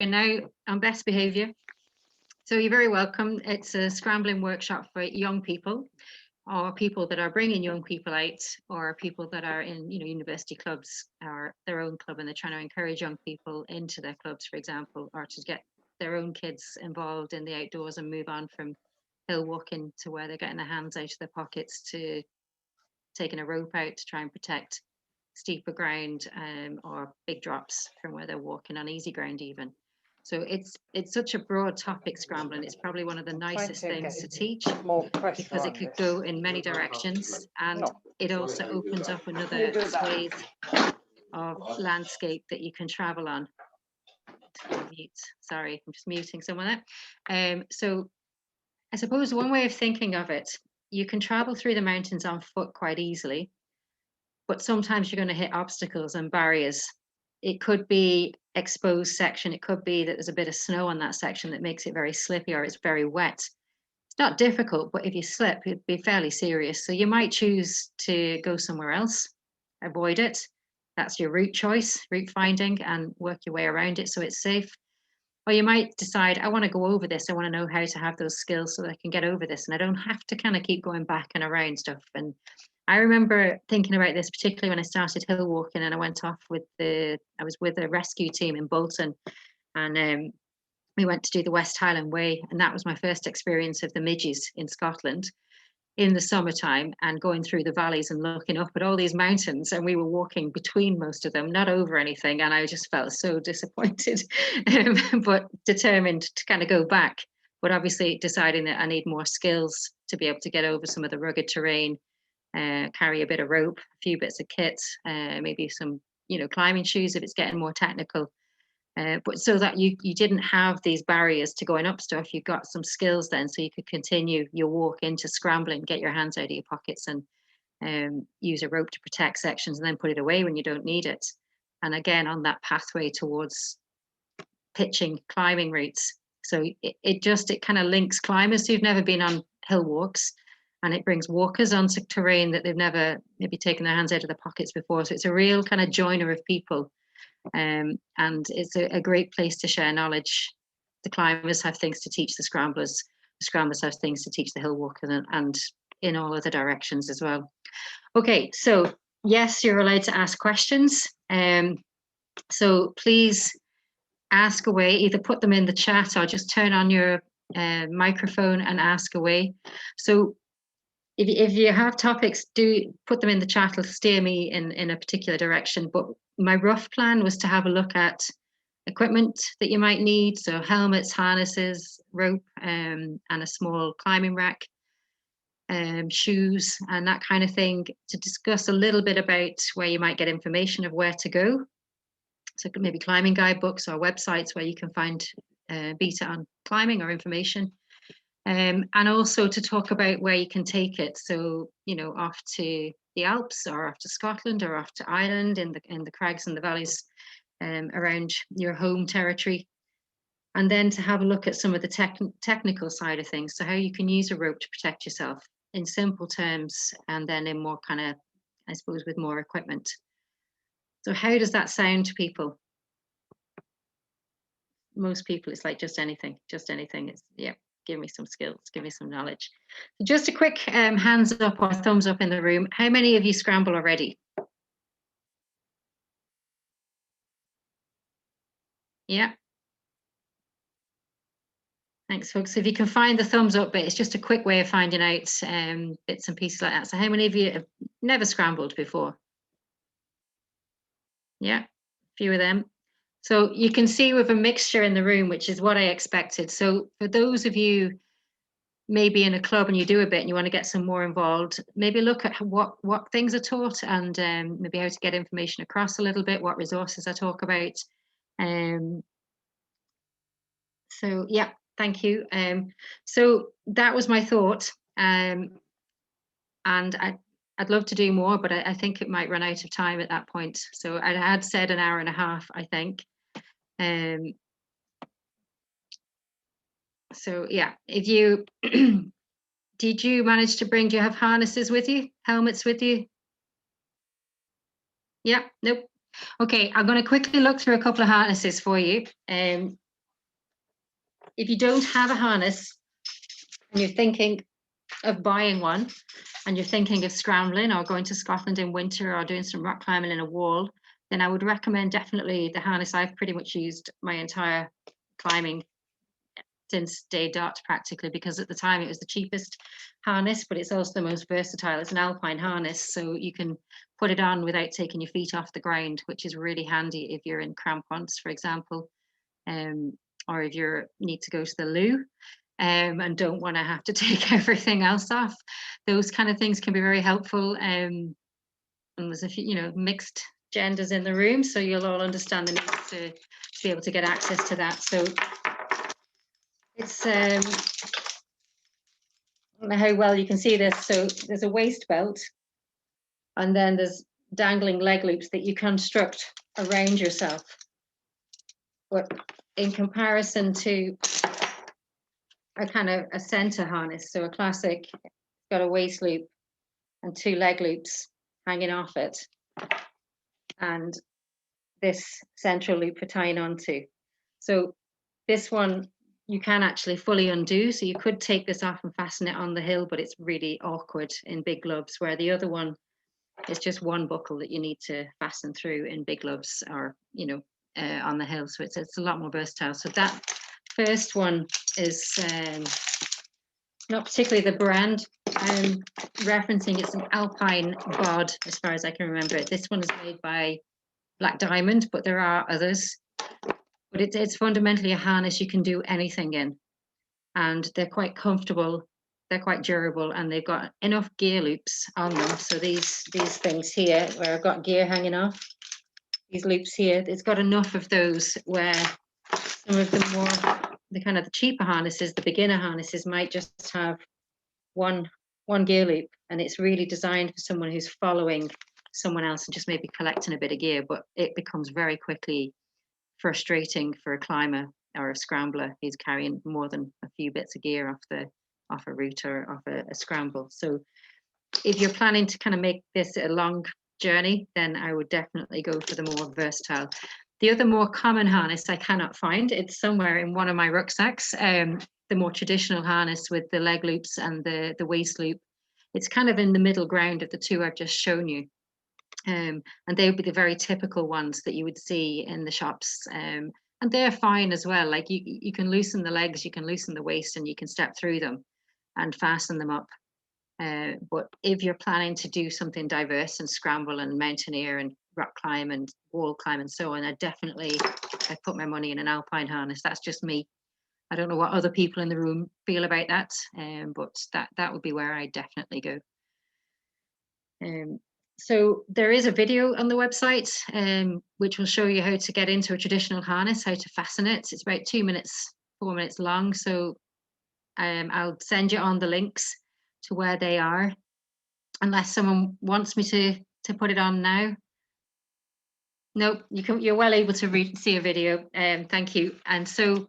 And now on best behaviour. So you're very welcome. It's a scrambling workshop for young people, or people that are bringing young people out, or people that are in, university clubs or their own club, and they're trying to encourage young people into their clubs, for example, or to get their own kids involved in the outdoors and move on from hill walking to where they're getting their hands out of their pockets to taking a rope out to try and protect steeper ground, or big drops from where they're walking on easy ground even. So it's such a broad topic, scrambling. It's probably one of the nicest things to teach because it could go in many directions, and it also opens up another swathe of landscape that you can travel on. Sorry, I'm just muting someone there. So I suppose one way of thinking of it, you can travel through the mountains on foot quite easily, but sometimes you're going to hit obstacles and barriers. It could be exposed section. It could be that there's a bit of snow on that section that makes it very slippy, or it's very wet. It's not difficult, but if you slip, it'd be fairly serious. So you might choose to go somewhere else, avoid it. That's your route choice, route finding, and work your way around it so it's safe. Or you might decide, I want to go over this. I want to know how to have those skills so that I can get over this. And I don't have to kind of keep going back and around stuff. And I remember thinking about this, particularly when I started hill walking, and I went off I was with a rescue team in Bolton, and we went to do the West Highland Way. And that was my first experience of the midges in Scotland in the summertime, and going through the valleys and looking up at all these mountains, and we were walking between most of them, not over anything, and I just felt so disappointed, but determined to kind of go back, but obviously deciding that I need more skills to be able to get over some of the rugged terrain, carry a bit of rope, a few bits of kit, maybe some climbing shoes if it's getting more technical. But so that you didn't have these barriers to going up stuff, you got some skills then, so you could continue your walk into scrambling, get your hands out of your pockets, and use a rope to protect sections, and then put it away when you don't need it. And again, on that pathway towards pitching climbing routes. So it kind of links climbers who've never been on hill walks, and it brings walkers onto terrain that they've never maybe taken their hands out of their pockets before. So it's a real kind of joiner of people. And it's a great place to share knowledge. The climbers have things to teach the scramblers have things to teach the hill walkers, and in all other directions as well. Okay, so yes, you're allowed to ask questions, so please ask away. Either put them in the chat or just turn on your microphone and ask away. So if you have topics, do put them in the chat. It'll steer me in a particular direction. But my rough plan was to have a look at equipment that you might need. So helmets, harnesses, rope, and a small climbing rack, shoes, and that kind of thing, to discuss a little bit about where you might get information of where to go. So maybe climbing guidebooks or websites where you can find beta on climbing or information. And also to talk about where you can take it. So, off to the Alps, or off to Scotland, or off to Ireland, in the crags and the valleys around your home territory. And then to have a look at some of the technical side of things. So how you can use a rope to protect yourself in simple terms, and then in more kind of, I suppose, with more equipment. So how does that sound to people? Most people, it's like just anything. It's, yeah. Give me some skills, give me some knowledge. Just a quick hands up or thumbs up in the room. How many of you scramble already? Yeah. Thanks, folks. If you can find the thumbs up bit, it's just a quick way of finding out bits and pieces like that. So how many of you have never scrambled before? Yeah, a few of them. So you can see with a mixture in the room, which is what I expected. So for those of you maybe in a club and you do a bit and you want to get some more involved, maybe look at what things are taught, and maybe how to get information across a little bit, what resources I talk about. So yeah, thank you. So that was my thought, and I'd love to do more, but I think it might run out of time at that point. So I had said an hour and a half, I think. So yeah, if you did you manage to bring, do you have harnesses with you, helmets with you? Yeah, nope. Okay, I'm going to quickly look through a couple of harnesses for you. if you don't have a harness and you're thinking of buying one, and you're thinking of scrambling or going to Scotland in winter or doing some rock climbing in a wall, then I would recommend definitely the harness I've pretty much used my entire climbing since day dot practically, because at the time it was the cheapest harness, but it's also the most versatile. It's an alpine harness, so you can put it on without taking your feet off the ground, which is really handy if you're in crampons, for example, or if you need to go to the loo. And don't want to have to take everything else off. Those kind of things can be very helpful. And there's a few, mixed genders in the room, so you'll all understand the need to be able to get access to that. So it's, I don't know how well you can see this. So there's a waist belt, and then there's dangling leg loops that you construct around yourself. But in comparison to a kind of a center harness, so a classic, it's got a waist loop and 2 leg loops hanging off it, and this central loop for tying onto. So this one you can actually fully undo, so you could take this off and fasten it on the hill, but it's really awkward in big gloves, where the other one is just one buckle that you need to fasten through in big gloves or on the hill. So it's a lot more versatile. So that first one is not particularly the brand I'm referencing. It's an Alpine bod, as far as I can remember it. This one is made by Black Diamond, but there are others. But it's fundamentally a harness you can do anything in, and they're quite comfortable, they're quite durable, and they've got enough gear loops on them. So these things here, where I've got gear hanging off, these loops here, it's got enough of those where some of the kind of the cheaper harnesses, the beginner harnesses, might just have one gear loop, and it's really designed for someone who's following someone else and just maybe collecting a bit of gear. But it becomes very quickly frustrating for a climber or a scrambler who's carrying more than a few bits of gear off a route or off a scramble. So if you're planning to kind of make this a long journey, then I would definitely go for the more versatile. The other more common harness I cannot find. It's somewhere in one of my rucksacks. The more traditional harness with the leg loops and the waist loop. It's kind of in the middle ground of the two I've just shown you. And they would be the very typical ones that you would see in the shops. And they're fine as well. Like you can loosen the legs, you can loosen the waist, and you can step through them and fasten them up. But if you're planning to do something diverse and scramble and mountaineer and rock climb and wall climb and so on, I put my money in an alpine harness. That's just me. I don't know what other people in the room feel about that, but that would be where I definitely go. So there is a video on the website which will show you how to get into a traditional harness, how to fasten it. It's about 4 minutes long. So I'll send you on the links to where they are, unless someone wants me to put it on now. Nope, you're well able to see a video. Thank you. And so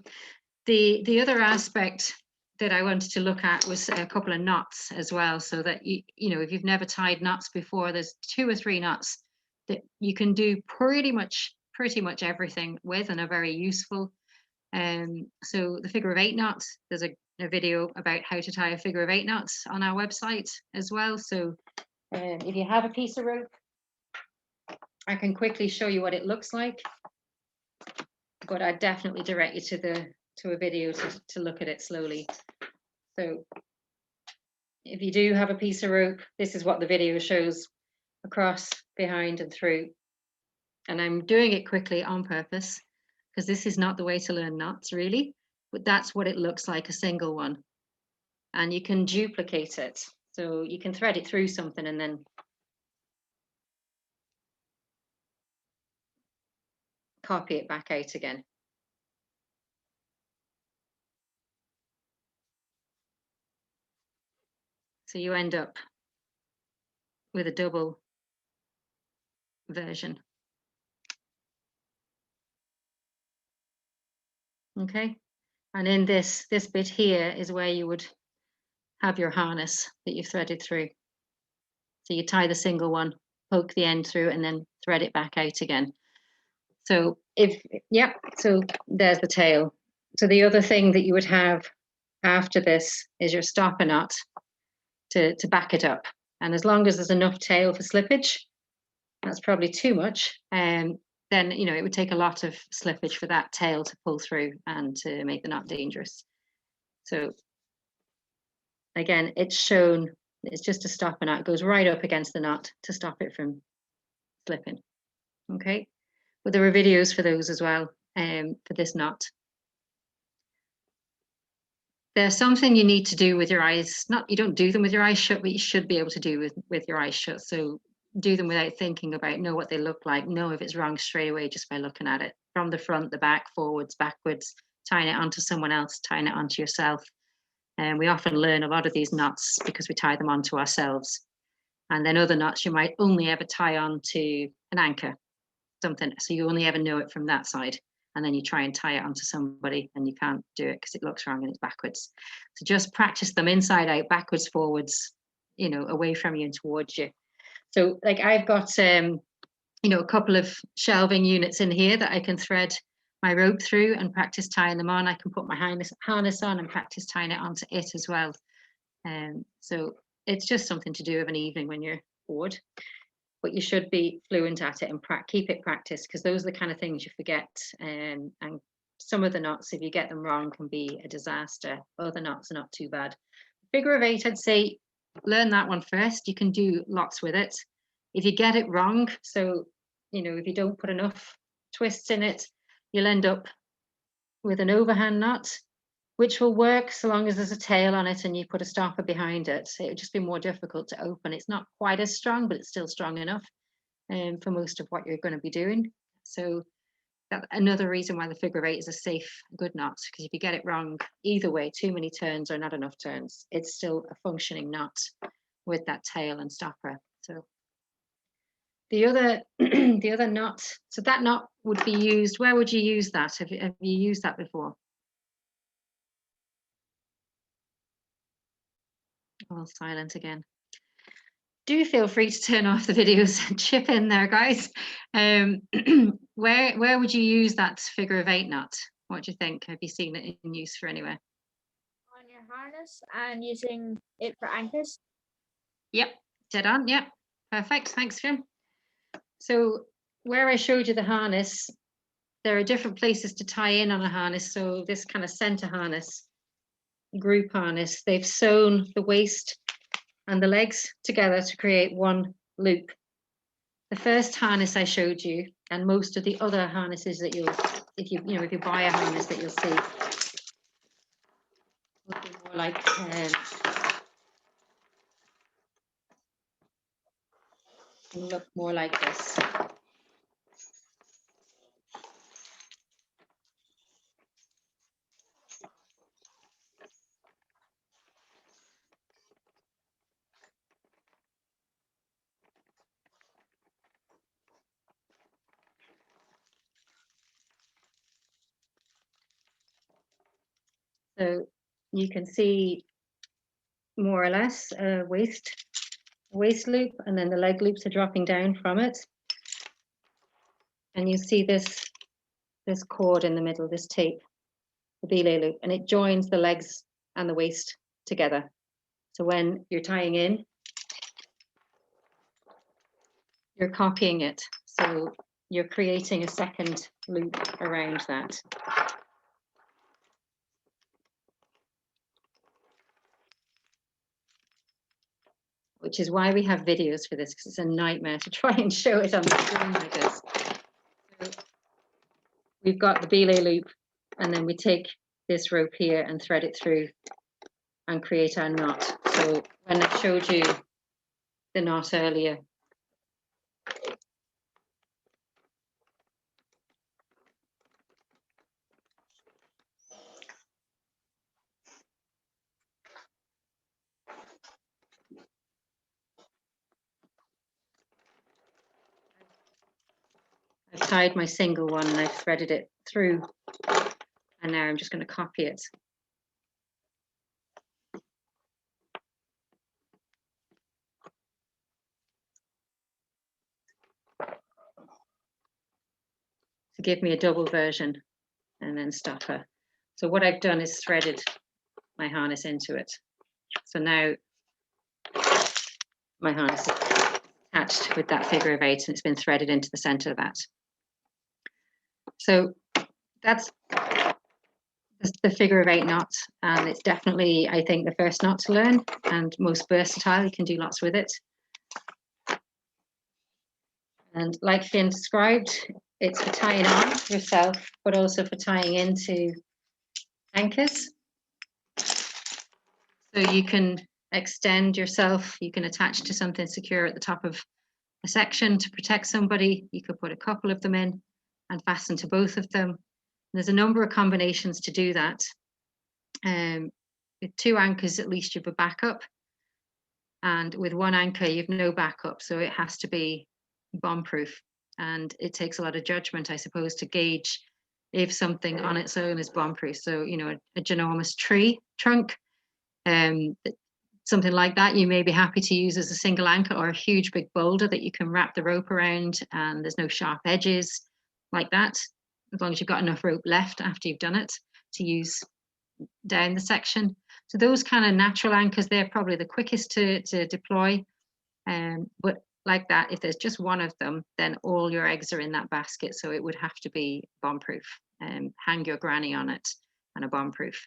the other aspect that I wanted to look at was a couple of knots as well, so that if you've never tied knots before, there's 2 or 3 knots that you can do pretty much everything with and are very useful. So the figure of 8 knots, there's a video about how to tie a figure of 8 knots on our website as well. So if you have a piece of rope, I can quickly show you what it looks like, but I definitely direct you to a video to look at it slowly. So if you do have a piece of rope, this is what the video shows across, behind and through. And I'm doing it quickly on purpose, because this is not the way to learn knots really, but that's what it looks like, a single one. And you can duplicate it. So you can thread it through something and then copy it back out again. So you end up with a double version. Okay, and in this bit here is where you would have your harness that you've threaded through. So you tie the single one, poke the end through, and then thread it back out again. So so there's the tail. So the other thing that you would have after this is your stopper knot to back it up. And as long as there's enough tail for slippage, that's probably too much. Then it would take a lot of slippage for that tail to pull through and to make the knot dangerous. So again, it's shown, it's just a stopper knot. It goes right up against the knot to stop it from slipping. Okay, but there are videos for those as well, for this knot. There's something you need to do with your eyes. You don't do them with your eyes shut, but you should be able to do with your eyes shut. So do them without thinking about, know what they look like, know if it's wrong straight away just by looking at it. From the front, the back, forwards, backwards, tying it onto someone else, tying it onto yourself. And we often learn a lot of these knots because we tie them onto ourselves. And then other knots you might only ever tie onto an anchor, something. So you only ever know it from that side. And then you try and tie it onto somebody and you can't do it because it looks wrong and it's backwards. So just practice them inside out, backwards, forwards, away from you and towards you. So like I've got, a couple of shelving units in here that I can thread my rope through and practice tying them on. I can put my harness on and practice tying it onto it as well. So it's just something to do of an evening when you're bored. But you should be fluent at it and keep it practiced, because those are the kind of things you forget. And some of the knots, if you get them wrong, can be a disaster. Other knots are not too bad. Figure of 8, I'd say learn that one first. You can do lots with it. If you get it wrong, so if you don't put enough twists in it, you'll end up with an overhand knot, which will work so long as there's a tail on it and you put a stopper behind it. It would just be more difficult to open. It's not quite as strong, but it's still strong enough for most of what you're going to be doing. So that's another reason why the figure of 8 is a safe, good knot, because if you get it wrong, either way, too many turns or not enough turns, it's still a functioning knot with that tail and stopper. So the other the other knot, so that knot would be used, where would you use that? Have you used that before? All silent again. Do feel free to turn off the videos and chip in there, guys. Where would you use that figure of 8 knot? What do you think? Have you seen it in use for anywhere? On your harness and using it for anchors. Yep, dead on. Yep, perfect. Thanks, Jim. So where I showed you the harness, there are different places to tie in on a harness. So this kind of center harness, group harness, they've sewn the waist and the legs together to create one loop. The first harness I showed you, and most of the other harnesses that if you buy a harness that you'll see, will be more like look more like this. So you can see more or less a waist loop, and then the leg loops are dropping down from it. And you see this cord in the middle, this tape, the belay loop, and it joins the legs and the waist together. So when you're tying in, you're copying it. So you're creating a second loop around that. Which is why we have videos for this, because it's a nightmare to try and show it on the screen like this. So we've got the belay loop, and then we take this rope here and thread it through and create our knot. So when I showed you the knot earlier, I've tied my single one and I've threaded it through, and now I'm just going to copy it. To give me a double version, and then stopper. So what I've done is threaded my harness into it. So now my harness is attached with that figure of 8 and it's been threaded into the center of that. So that's the figure of 8 knot, and it's definitely, I think, the first knot to learn and most versatile. You can do lots with it. And like Finn described, it's for tying on yourself, but also for tying into anchors. So you can extend yourself, you can attach to something secure at the top of a section to protect somebody. You could put a couple of them in and fasten to both of them. There's a number of combinations to do that. With 2 anchors, at least you have a backup. And with 1 anchor, you've no backup. So it has to be bomb-proof. And it takes a lot of judgment, I suppose, to gauge if something on its own is bomb-proof. So, you know, a ginormous tree trunk, something like that, you may be happy to use as a single anchor, or a huge big boulder that you can wrap the rope around and there's no sharp edges like that, as long as you've got enough rope left after you've done it to use down the section. So those kind of natural anchors, they're probably the quickest to deploy. But like that, if there's just one of them, then all your eggs are in that basket. So it would have to be bomb-proof. Hang your granny on it and a bomb-proof.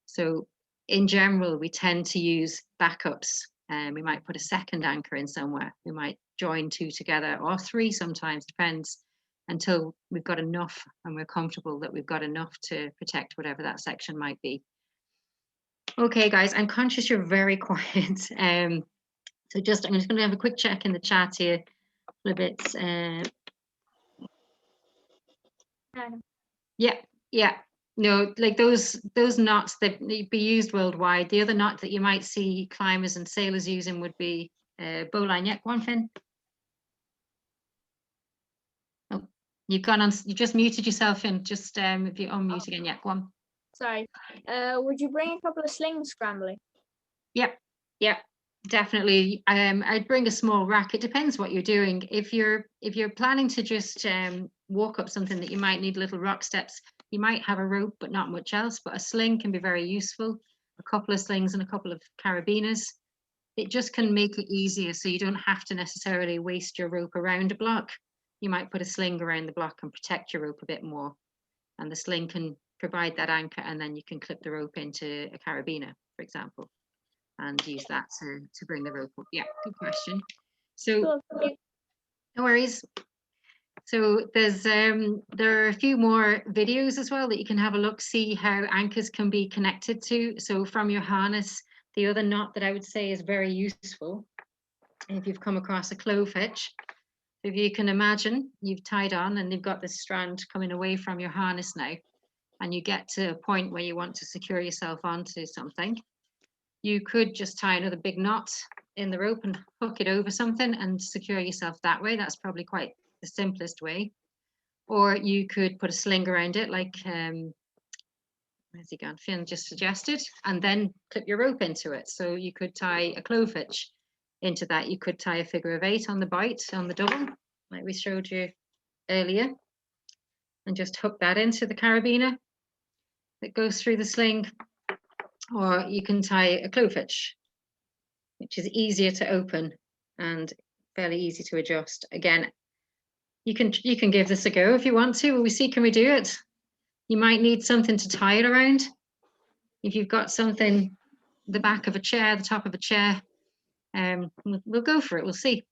So in general, we tend to use backups. We might put a second anchor in somewhere. We might join 2 together, or 3 sometimes, depends, until we've got enough and we're comfortable that we've got enough to protect whatever that section might be. Okay, guys, I'm conscious you're very quiet. So I'm just going to have a quick check in the chat here a little bit. Yeah. No, like those knots that be used worldwide. The other knot that you might see climbers and sailors using would be bowline. Yeah, go on, Finn. Oh, you've gone on. You just muted yourself, and just if you unmute again, yeah, go on. Sorry. Would you bring a couple of slings scrambling? Yep, definitely. I'd bring a small rack. It depends what you're doing. If you're planning to just walk up something that you might need little rock steps, you might have a rope but not much else. But a sling can be very useful. A couple of slings and a couple of carabiners. It just can make it easier, so you don't have to necessarily waste your rope around a block. You might put a sling around the block and protect your rope a bit more. And the sling can provide that anchor, and then you can clip the rope into a carabiner, for example, and use that to bring the rope up. Yeah, good question. So no worries. So there's there are a few more videos as well that you can have a look, see how anchors can be connected to. So from your harness, the other knot that I would say is very useful, if you've come across a clove hitch. If you can imagine, you've tied on and you've got this strand coming away from your harness now, and you get to a point where you want to secure yourself onto something. You could just tie another big knot in the rope and hook it over something and secure yourself that way. That's probably quite the simplest way. Or you could put a sling around it, like where's he gone? Finn just suggested, and then clip your rope into it. So you could tie a clove hitch into that. You could tie a figure of 8 on the bite, on the double, like we showed you earlier, and just hook that into the carabiner that goes through the sling. Or you can tie a clove hitch, which is easier to open and fairly easy to adjust. Again, you can give this a go if you want to. Will we see, can we do it? You might need something to tie it around. If you've got something, the back of a chair, the top of a chair, we'll go for it, we'll see.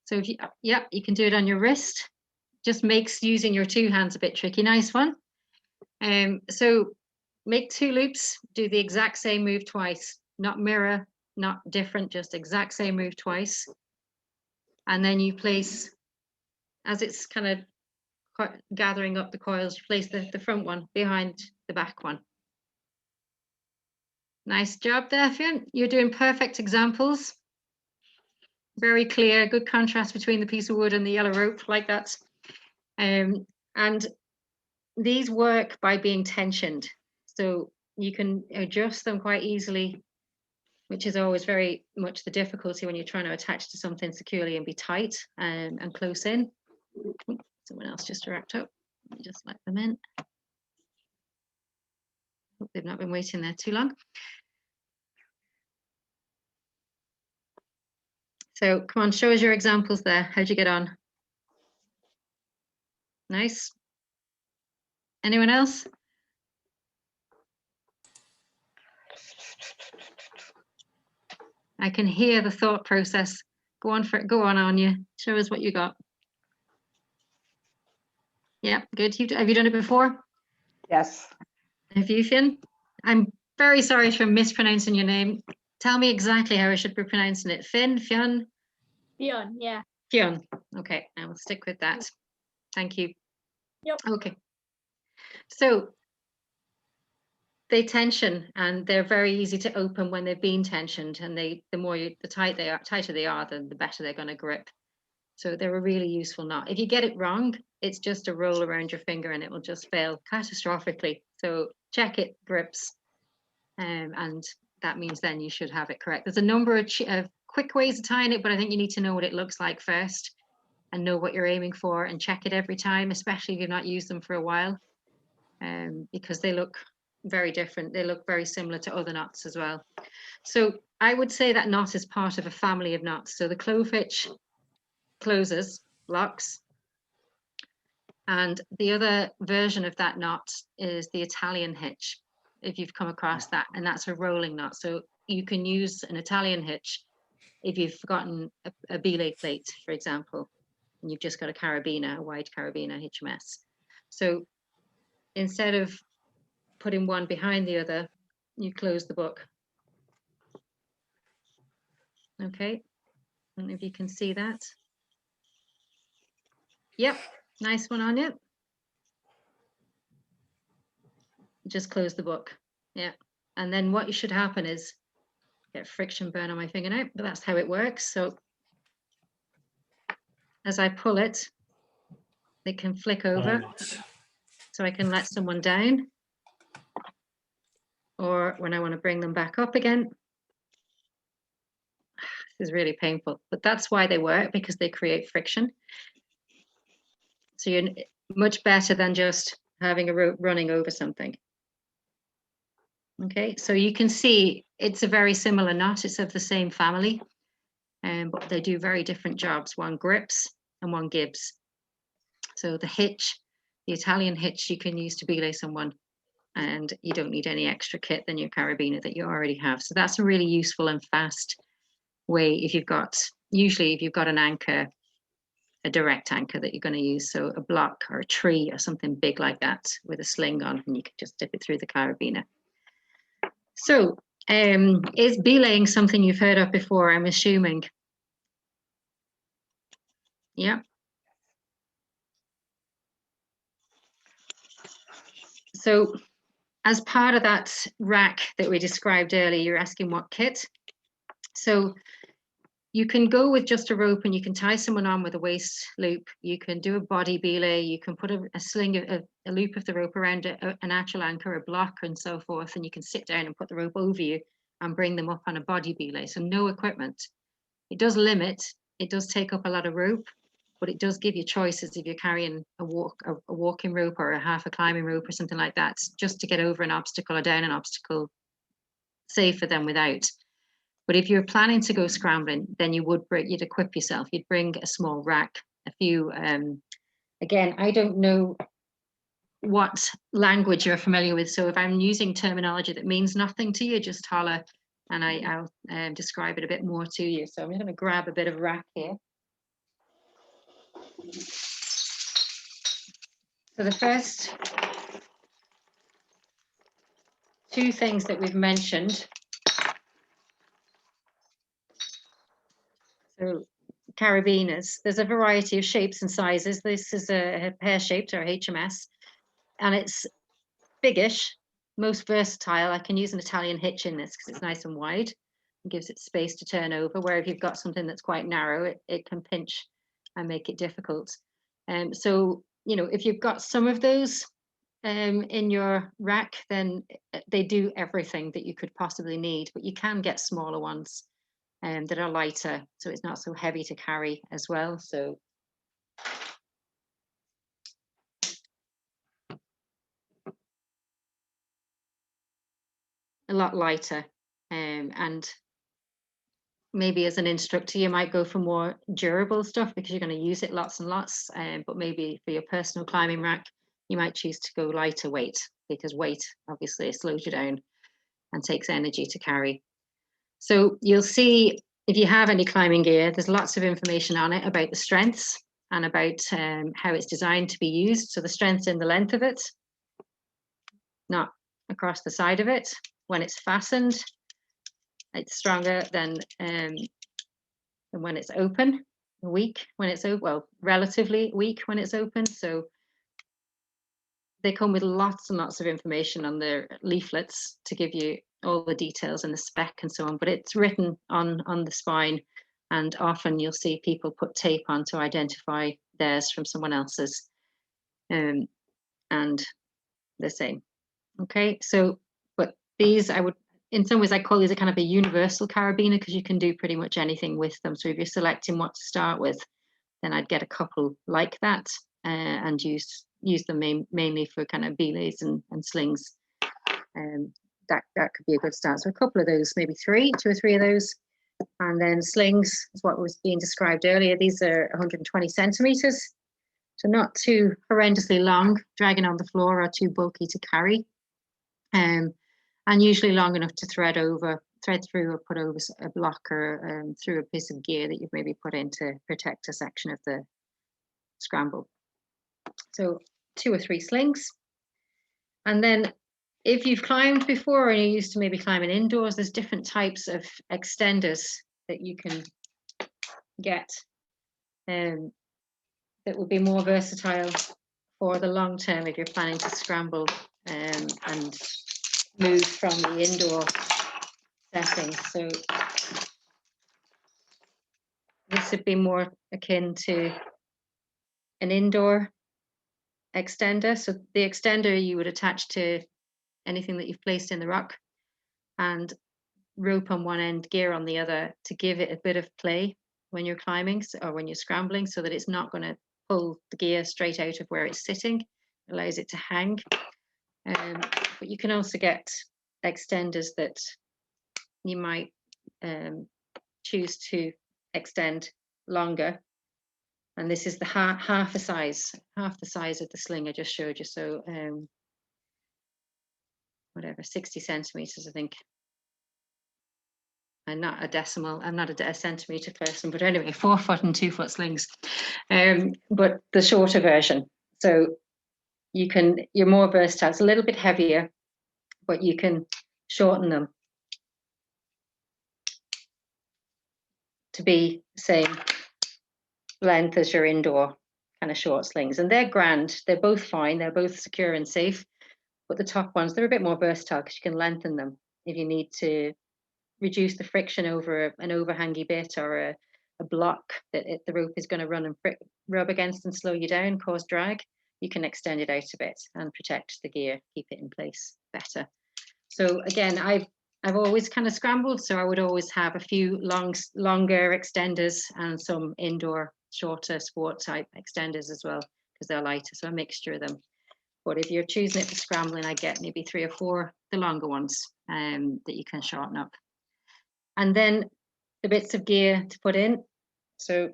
So if you, yeah, you can do it on your wrist. Just makes using your 2 hands a bit tricky. Nice one. So make 2 loops, do the exact same move twice, not mirror, not different, just exact same move twice. And then you place, as it's kind of gathering up the coils, you place the front one behind the back one. Nice job there, Fionn. You're doing perfect examples. Very clear, good contrast between the piece of wood and the yellow rope, like that. And these work by being tensioned. So you can adjust them quite easily, which is always very much the difficulty when you're trying to attach to something securely and be tight and close in. Someone else just wrapped up. Let me just let them in. Hope they've not been waiting there too long. So come on, show us your examples there. How'd you get on? Nice. Anyone else? I can hear the thought process. Go on for it. Go on, Anya. Show us what you got. Yeah, good. Have you done it before? Yes. Have you, Fionn? I'm very sorry for mispronouncing your name. Tell me exactly how I should be pronouncing it. Fionn? Fionn, yeah. Fionn. Okay, I will stick with that. Thank you. Yep. Okay. So they tension, and they're very easy to open when they've been tensioned, and the tighter they are, the better they're going to grip. So they're a really useful knot. If you get it wrong, it's just a roll around your finger and it will just fail catastrophically. So check it grips, and that means then you should have it correct. There's a number of quick ways of tying it, but I think you need to know what it looks like first and know what you're aiming for and check it every time, especially if you've not used them for a while, because they look very different. They look very similar to other knots as well. So I would say that knot is part of a family of knots. So the clove hitch closes, locks. And the other version of that knot is the Italian hitch, if you've come across that, and that's a rolling knot. So you can use an Italian hitch if you've forgotten a belay plate, for example, and you've just got a carabiner, a wide carabiner HMS. So instead of putting one behind the other, you close the book. Okay, I don't know if you can see that. Yep, nice one on it. Just close the book. Yeah, and then what should happen is get friction burn on my finger now, but that's how it works. So as I pull it, it can flick over, so I can let someone down, or when I want to bring them back up again. This is really painful, but that's why they work, because they create friction. So you're much better than just having a rope running over something. Okay, so you can see it's a very similar knot. It's of the same family, but they do very different jobs. One grips and one gives. So the hitch, the Italian hitch, you can use to belay someone, and you don't need any extra kit than your carabiner that you already have. So that's a really useful and fast way if you've got, usually if you've got an anchor, a direct anchor that you're going to use, so a block or a tree or something big like that with a sling on, and you can just dip it through the carabiner. So is belaying something you've heard of before, I'm assuming? Yeah. So as part of that rack that we described earlier, you're asking what kit. So you can go with just a rope and you can tie someone on with a waist loop. You can do a body belay. You can put a sling, a loop of the rope around an actual anchor, a block, and so forth. And you can sit down and put the rope over you and bring them up on a body belay. So no equipment. It does limit, it does take up a lot of rope, but it does give you choices if you're carrying a walking rope or a half a climbing rope or something like that, just to get over an obstacle or down an obstacle safer than without. But if you're planning to go scrambling, then you'd equip yourself. You'd bring a small rack, a few, again, I don't know what language you're familiar with. So if I'm using terminology that means nothing to you, just holler and I'll describe it a bit more to you. So I'm going to grab a bit of rack here. So the first two things that we've mentioned, so carabiners, there's a variety of shapes and sizes. This is a pear-shaped or HMS, and it's biggish, most versatile. I can use an Italian hitch in this because it's nice and wide. It gives it space to turn over, where if you've got something that's quite narrow, it can pinch and make it difficult. So, you know, if you've got some of those in your rack, then they do everything that you could possibly need, but you can get smaller ones that are lighter, so it's not so heavy to carry as well. So a lot lighter. And maybe as an instructor, you might go for more durable stuff because you're going to use it lots and lots. But maybe for your personal climbing rack, you might choose to go lighter weight because weight obviously slows you down and takes energy to carry. So you'll see if you have any climbing gear, there's lots of information on it about the strengths and about how it's designed to be used. So the strength's in the length of it, not across the side of it. When it's fastened, it's stronger than when it's open, weak when it's open, well, relatively weak when it's open. So they come with lots and lots of information on their leaflets to give you all the details and the spec and so on, but it's written on the spine, and often you'll see people put tape on to identify theirs from someone else's, and the same. Okay, so, but these I would, in some ways I call these a kind of a universal carabiner because you can do pretty much anything with them. So if you're selecting what to start with, then I'd get a couple like that and use them mainly for kind of belays and slings. That could be a good start. So a couple of those, maybe two or three of those. And then slings is what was being described earlier. These are 120 centimeters. So not too horrendously long, dragging on the floor, or too bulky to carry. And usually long enough to thread through or put over a block or through a piece of gear that you've maybe put in to protect a section of the scramble. So 2 or 3 slings. And then if you've climbed before and you're used to maybe climbing indoors, there's different types of extenders that you can get that would be more versatile for the long term if you're planning to scramble and move from the indoor setting. So this would be more akin to an indoor extender. So the extender you would attach to anything that you've placed in the rock, and rope on one end, gear on the other, to give it a bit of play when you're climbing or when you're scrambling, so that it's not going to pull the gear straight out of where it's sitting. It allows it to hang. But you can also get extenders that you might choose to extend longer, and this is the half the size of the sling I just showed you. So whatever, 60 centimeters, I think. I'm not a centimeter person, but anyway, 4 foot and 2 foot slings, but the shorter version. So you're more versatile. It's a little bit heavier, but you can shorten them to be the same length as your indoor kind of short slings. And they're grand. They're both fine. They're both secure and safe. But the top ones, they're a bit more versatile because you can lengthen them if you need to reduce the friction over an overhangy bit or a block that the rope is going to run and rub against and slow you down, cause drag. You can extend it out a bit and protect the gear, keep it in place better. So again, I've always kind of scrambled, so I would always have a few longer extenders and some indoor shorter sport type extenders as well, because they're lighter, so a mixture of them. But if you're choosing it for scrambling, I get maybe 3 or 4, the longer ones that you can shorten up. And then the bits of gear to put in. So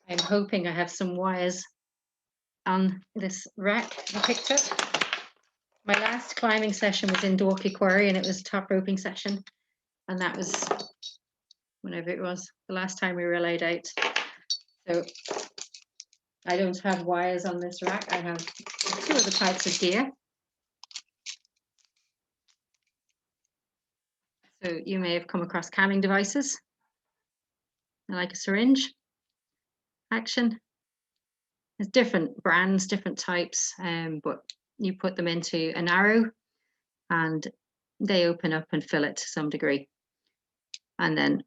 I'm hoping I have some wires on this rack I picked up. My last climbing session was in Dorky Quarry, and it was a top roping session. And that was whenever it was, the last time we were allowed out. So I don't have wires on this rack. I have 2 other types of gear. So you may have come across camming devices, like a syringe action. There's different brands, different types, but you put them into an arrow and they open up and fill it to some degree. And then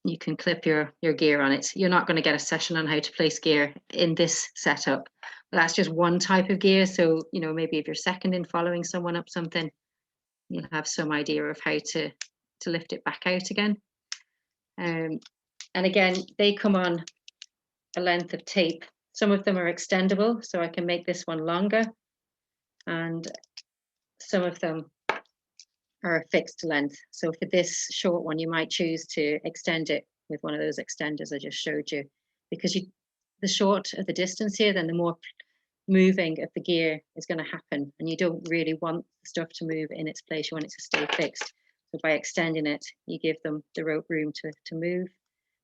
you can clip your gear on it. You're not going to get a session on how to place gear in this setup. But that's just one type of gear. So, you know, maybe if you're second in following someone up something, you'll have some idea of how to lift it back out again. And again, they come on a length of tape. Some of them are extendable, so I can make this one longer. And some of them are a fixed length. So for this short one, you might choose to extend it with one of those extenders I just showed you, because the shorter the distance here, then the more moving of the gear is going to happen, and you don't really want the stuff to move in its place. You want it to stay fixed. So by extending it, you give them the rope room to move,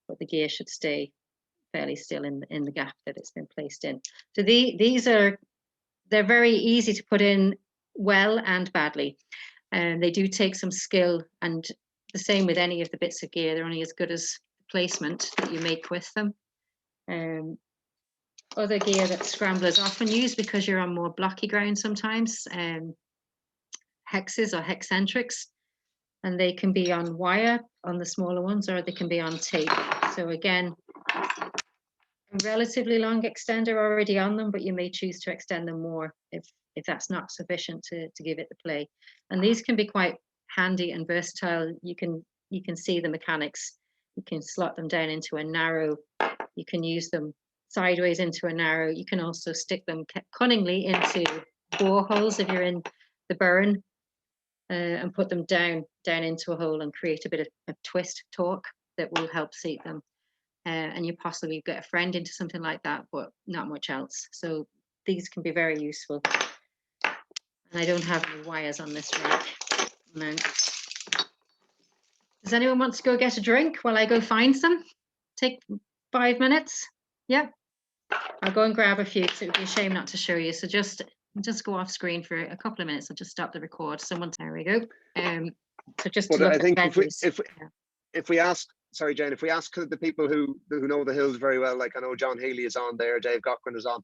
but the gear should stay fairly still in the gap that it's been placed in. So they're very easy to put in well and badly, and they do take some skill, and the same with any of the bits of gear. They're only as good as the placement that you make with them. Other gear that scramblers often use, because you're on more blocky ground sometimes, hexes or hexcentrics, and they can be on wire on the smaller ones, or they can be on tape. So again, a relatively long extender already on them, but you may choose to extend them more if that's not sufficient to give it the play. And these can be quite handy and versatile. You can see the mechanics. You can slot them down into a narrow. You can use them sideways into a narrow. You can also stick them cunningly into boreholes if you're in the burn, and put them down into a hole and create a bit of twist torque that will help seat them. And you possibly get a friend into something like that, but not much else. So these can be very useful. And I don't have any wires on this rack. No. Does anyone want to go get a drink while I go find some? Take 5 minutes. Yeah. I'll go and grab a few. So it would be a shame not to show you. So just go off screen for a couple of minutes. I'll just stop the record. There we go. So just to look I think at if we ask, sorry Jane, if we ask the people who know the hills very well, like I know John Healy is on there, Dave Cochran is on.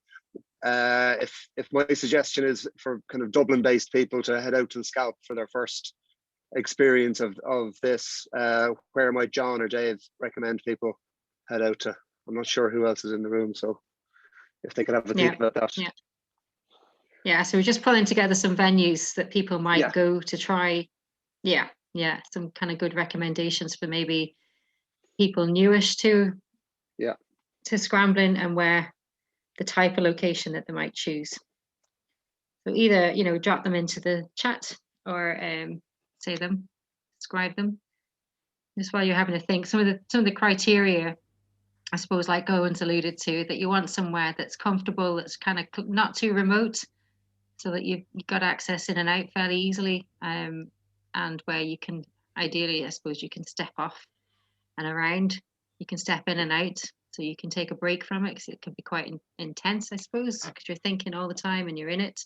If my suggestion is for kind of Dublin based people to head out to the Scalp for their first experience of this, where might John or Dave recommend people head out to? I'm not sure who else is in the room, so if they could have a think about that. Yeah, so we're just pulling together some venues that people might go to try. Some kind of good recommendations for maybe people newish to scrambling, and where the type of location that they might choose. So either drop them into the chat, or describe them. Just while you're having to think, some of the criteria, I suppose, like Owen's alluded to, that you want somewhere that's comfortable, that's kind of not too remote, so that you've got access in and out fairly easily, and where you can, ideally, I suppose, you can step off and around. You can step in and out, so you can take a break from it, because it can be quite intense, I suppose, because you're thinking all the time and you're in it.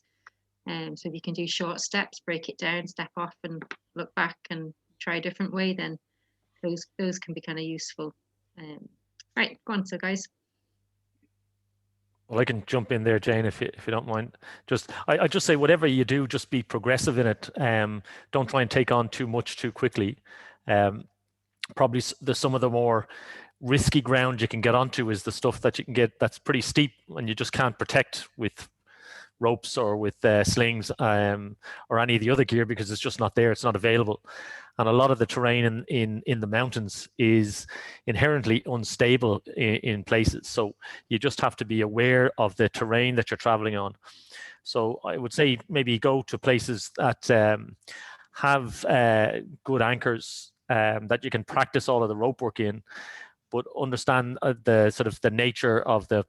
So if you can do short steps, break it down, step off and look back and try a different way, then those can be kind of useful. Right, go on, so guys. Well, I can jump in there, Jane, if you don't mind. I just say, whatever you do, just be progressive in it. Don't try and take on too much too quickly. Probably some of the more risky ground you can get onto is the stuff that you can get that's pretty steep and you just can't protect with ropes or with slings, or any of the other gear, because it's just not there, it's not available. And a lot of the terrain in the mountains is inherently unstable in places, so you just have to be aware of the terrain that you're traveling on. So I would say maybe go to places that have good anchors, that you can practice all of the rope work in, but understand the sort of the nature of the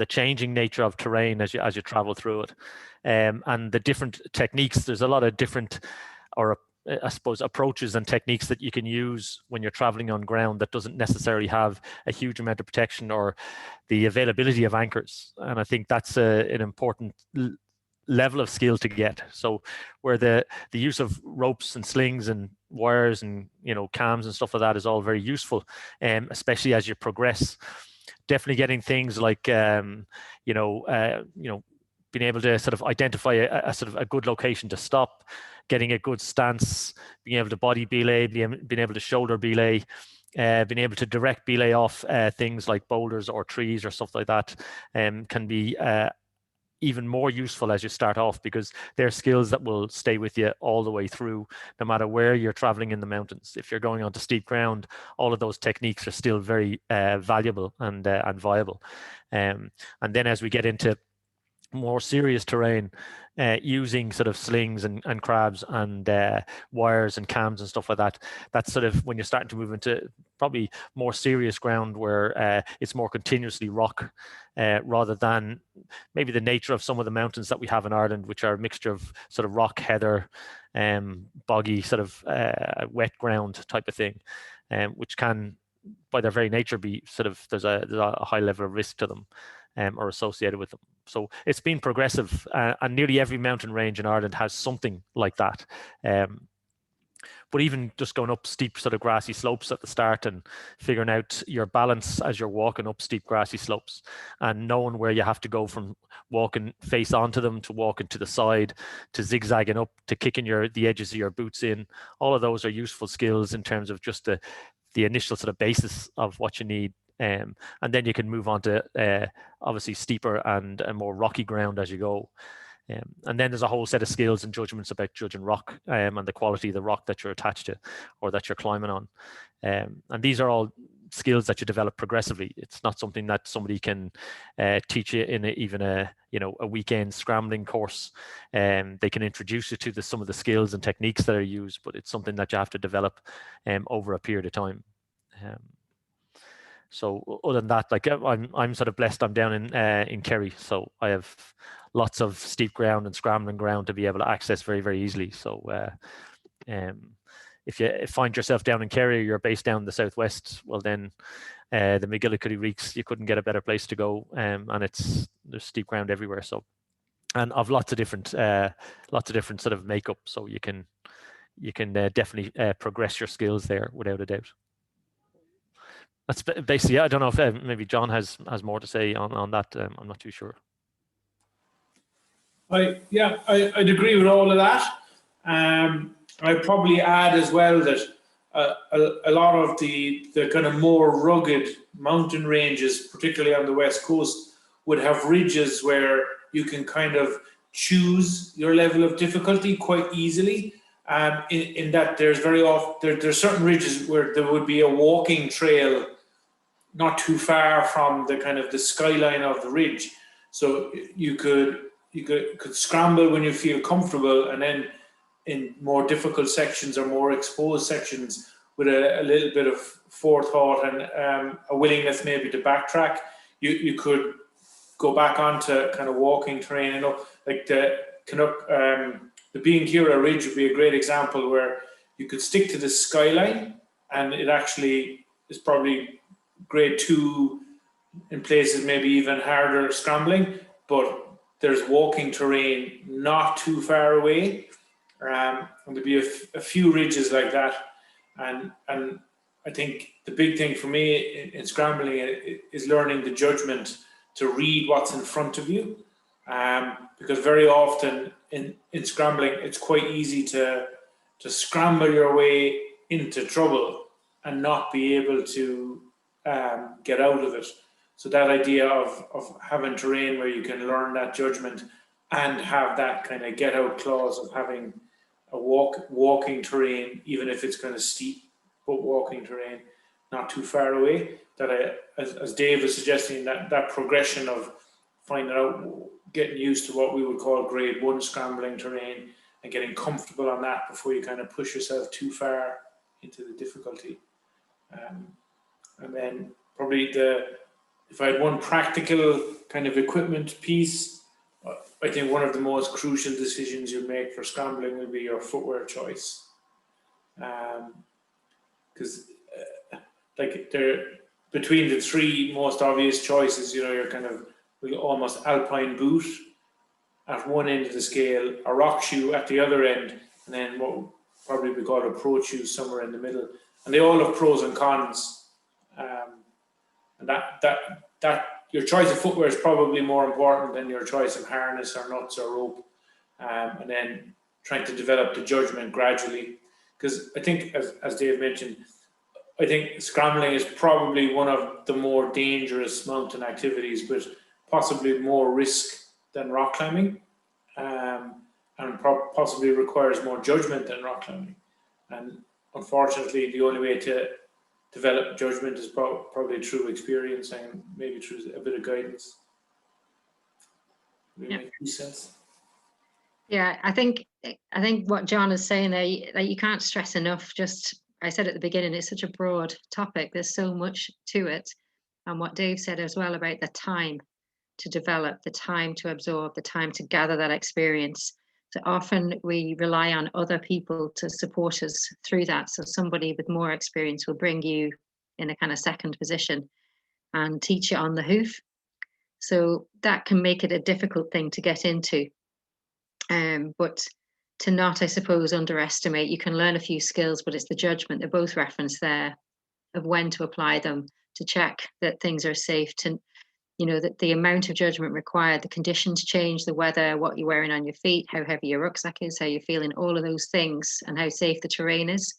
changing nature of terrain as you travel through it, and the different techniques. There's a lot of different, or I suppose, approaches and techniques that you can use when you're traveling on ground that doesn't necessarily have a huge amount of protection or the availability of anchors. And I think that's an important level of skill to get. So where the use of ropes and slings and wires and cams and stuff like that is all very useful, especially as you progress. Definitely getting things like being able to sort of identify a sort of a good location to stop, getting a good stance, being able to body belay, being able to shoulder belay, being able to direct belay off things like boulders or trees or stuff like that, can be even more useful as you start off, because they're skills that will stay with you all the way through, no matter where you're traveling in the mountains. If you're going onto steep ground, all of those techniques are still very valuable and viable. And then as we get into more serious terrain, using sort of slings and crabs and wires and cams and stuff like that. That's sort of when you're starting to move into probably more serious ground where it's more continuously rock rather than maybe the nature of some of the mountains that we have in Ireland, which are a mixture of sort of rock, heather, boggy, sort of wet ground type of thing, which can, by their very nature, be sort of there's a high level of risk to them or associated with them. So it's been progressive, and nearly every mountain range in Ireland has something like that. But even just going up steep sort of grassy slopes at the start and figuring out your balance as you're walking up steep grassy slopes and knowing where you have to go from walking face onto them to walking to the side to zigzagging up to kicking the edges of your boots in, all of those are useful skills in terms of just the initial sort of basis of what you need. And then you can move on to obviously steeper and more rocky ground as you go. And then there's a whole set of skills and judgments about judging rock and the quality of the rock that you're attached to or that you're climbing on. And these are all skills that you develop progressively. It's not something that somebody can teach you in even a weekend scrambling course. They can introduce you to some of the skills and techniques that are used, but it's something that you have to develop over a period of time. So other than that, like I'm sort of blessed. I'm down in Kerry, so I have lots of steep ground and scrambling ground to be able to access very, very easily. So if you find yourself down in Kerry, or you're based down in the southwest, well then the McGillicuddy Reeks, you couldn't get a better place to go, and there's steep ground everywhere. So, and I've lots of different sort of makeup, so you can definitely progress your skills there without a doubt. That's basically, I don't know if maybe John has more to say on that. I'm not too sure. I'd agree with all of that. I'd probably add as well that a lot of the kind of more rugged mountain ranges, particularly on the west coast, would have ridges where you can kind of choose your level of difficulty quite easily. In that there's very often there's certain ridges where there would be a walking trail not too far from the kind of the skyline of the ridge, so you could scramble when you feel comfortable, and then in more difficult sections or more exposed sections with a little bit of forethought and a willingness maybe to backtrack, you could go back onto kind of walking terrain. Like the Bean Kira Ridge would be a great example where you could stick to the skyline, and it actually is probably grade 2 in places, maybe even harder scrambling, but there's walking terrain not too far away, and there'd be a few ridges like that, and I think the big thing for me in scrambling is learning the judgment to read what's in front of you, because very often in scrambling it's quite easy to scramble your way into trouble and not be able to get out of it. So that idea of having terrain where you can learn that judgment and have that kind of get out clause of having a walking terrain, even if it's kind of steep, but walking terrain not too far away, that as Dave was suggesting, that progression of finding out, getting used to what we would call grade 1 scrambling terrain and getting comfortable on that before you kind of push yourself too far into the difficulty. And then probably if I had one practical kind of equipment piece, I think one of the most crucial decisions you make for scrambling will be your footwear choice. Because between the three most obvious choices, you're kind of almost alpine boot at one end of the scale, a rock shoe at the other end, and then what would probably be called a pro shoe somewhere in the middle. And they all have pros and cons. And that your choice of footwear is probably more important than your choice of harness or nuts or rope, and then trying to develop the judgment gradually. Because I think, as Dave mentioned, I think scrambling is probably one of the more dangerous mountain activities, but possibly more risk than rock climbing, and possibly requires more judgment than rock climbing. And unfortunately, the only way to develop judgment is probably through experience and maybe through a bit of guidance. Does that make sense? Yeah, I think what John is saying there, that you can't stress enough. Just I said at the beginning, it's such a broad topic. There's so much to it, and what Dave said as well about the time to develop, the time to absorb, the time to gather that experience. So often we rely on other people to support us through that. So somebody with more experience will bring you in a kind of second position and teach you on the hoof. So that can make it a difficult thing to get into. But to not, I suppose, underestimate, you can learn a few skills, but it's the judgment, they're both referenced there, of when to apply them, to check that things are safe, to, that the amount of judgment required, the conditions change, the weather, what you're wearing on your feet, how heavy your rucksack is, how you're feeling, all of those things, and how safe the terrain is.